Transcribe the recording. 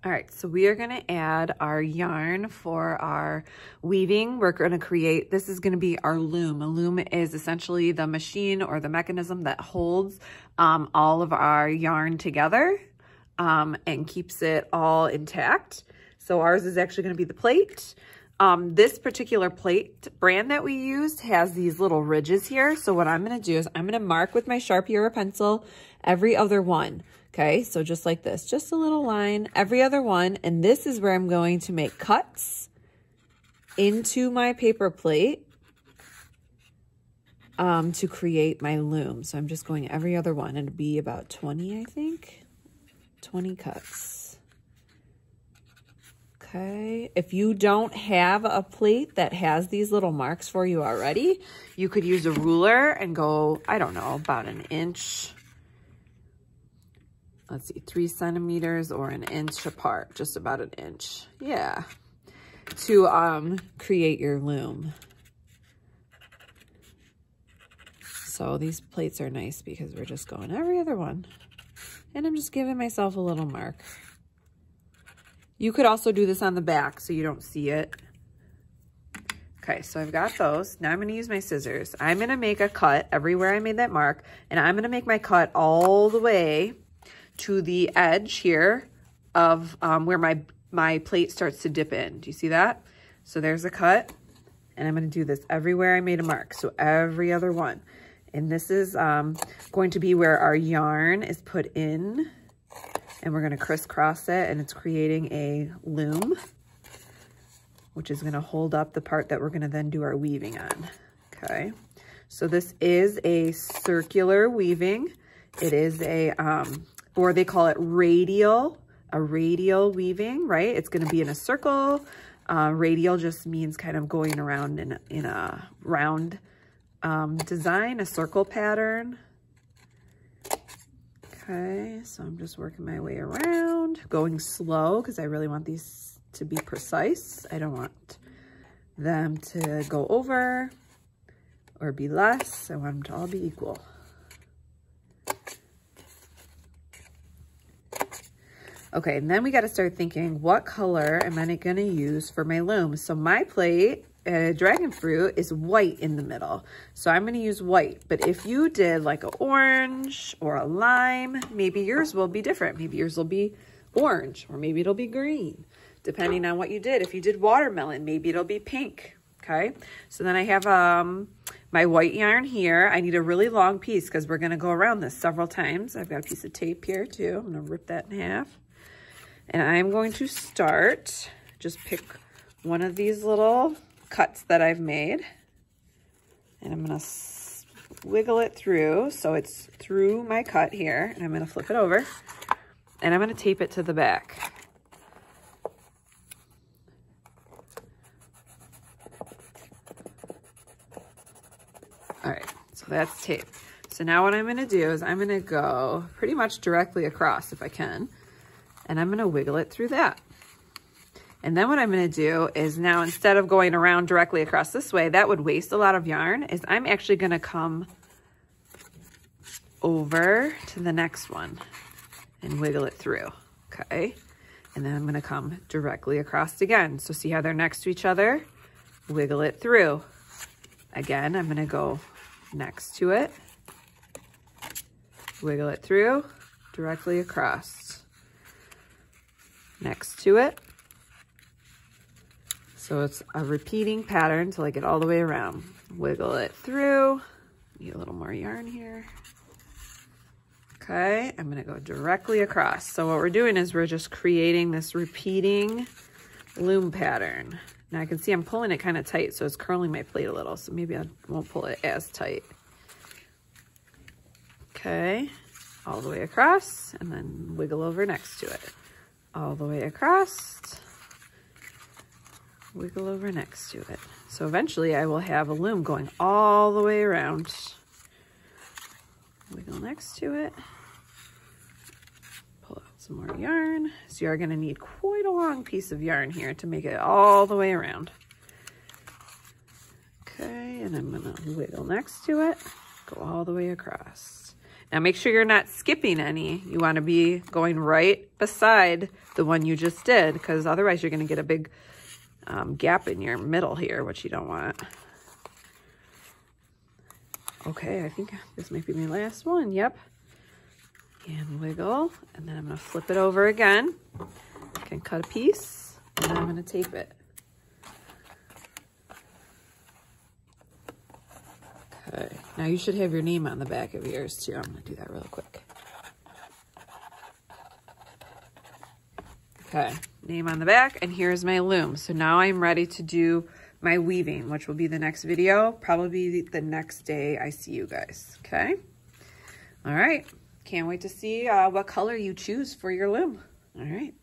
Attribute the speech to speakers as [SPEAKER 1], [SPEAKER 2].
[SPEAKER 1] All right, so we are gonna add our yarn for our weaving. We're gonna create, this is gonna be our loom. A loom is essentially the machine or the mechanism that holds all of our yarn together and keeps it all intact. So ours is actually gonna be the plate. This particular plate brand that we used has these little ridges here. So what I'm gonna do is I'm gonna mark with my Sharpie or a pencil every other one. Okay, so just like this, just a little line, every other one. And this is where I'm going to make cuts into my paper plate to create my loom. So I'm just going every other one. It'll be about 20, I think, 20 cuts. Okay, if you don't have a plate that has these little marks for you already, you could use a ruler and go, I don't know, about an inch. Let's see, 3 centimeters or an inch apart, just about an inch. Yeah, to create your loom. So these plates are nice because we're just going every other one. And I'm just giving myself a little mark. You could also do this on the back so you don't see it. Okay, so I've got those. Now I'm gonna use my scissors. I'm gonna make a cut everywhere I made that mark, and I'm gonna make my cut all the way to the edge here of where my plate starts to dip in. Do you see that? So there's a cut, and I'm gonna do this everywhere I made a mark, so every other one. And this is going to be where our yarn is put in, and we're gonna crisscross it, and it's creating a loom, which is gonna hold up the part that we're gonna then do our weaving on, okay? So this is a circular weaving. It is a, or they call it radial, a radial weaving, right? It's gonna be in a circle. Radial just means kind of going around in a round design, a circle pattern. Okay, so I'm just working my way around, going slow because I really want these to be precise. I don't want them to go over or be less. I want them to all be equal. Okay, and then we got to start thinking, what color am I going to use for my loom? So my plate, dragon fruit, is white in the middle. So I'm going to use white. But if you did like an orange or a lime, maybe yours will be different. Maybe yours will be orange, or maybe it'll be green, depending on what you did. If you did watermelon, maybe it'll be pink. Okay, so then I have my white yarn here. I need a really long piece because we're going to go around this several times. I've got a piece of tape here too. I'm going to rip that in half. And I'm going to start, just pick one of these little cuts that I've made, and I'm gonna wiggle it through so it's through my cut here, and I'm gonna flip it over, and I'm gonna tape it to the back. All right, so that's tape. So now what I'm gonna do is I'm gonna go pretty much directly across if I can, and I'm gonna wiggle it through that. And then what I'm gonna do is now, instead of going around directly across this way, that would waste a lot of yarn, is I'm actually gonna come over to the next one and wiggle it through, okay? And then I'm gonna come directly across again. So see how they're next to each other? Wiggle it through. Again, I'm gonna go next to it, wiggle it through, directly across. Next to it. So it's a repeating pattern till I get all the way around. Wiggle it through. Need a little more yarn here. Okay, I'm gonna go directly across. So what we're doing is we're just creating this repeating loom pattern. Now I can see I'm pulling it kind of tight, so it's curling my plate a little, so maybe I won't pull it as tight. Okay, all the way across, and then wiggle over next to it. All the way across, wiggle over next to it. So eventually I will have a loom going all the way around. Wiggle next to it. Pull out some more yarn. So you're gonna need quite a long piece of yarn here to make it all the way around. Okay, and I'm gonna wiggle next to it, go all the way across. Now make sure you're not skipping any. You want to be going right beside the one you just did, because otherwise you're going to get a big gap in your middle here, which you don't want. Okay, I think this might be my last one. Yep. And wiggle, and then I'm going to flip it over again. I can cut a piece, and then I'm going to tape it. Okay, now you should have your name on the back of yours too. I'm going to do that real quick. Okay, name on the back, and here's my loom. So now I'm ready to do my weaving, which will be the next video, probably the next day I see you guys, okay? All right, can't wait to see what color you choose for your loom. All right.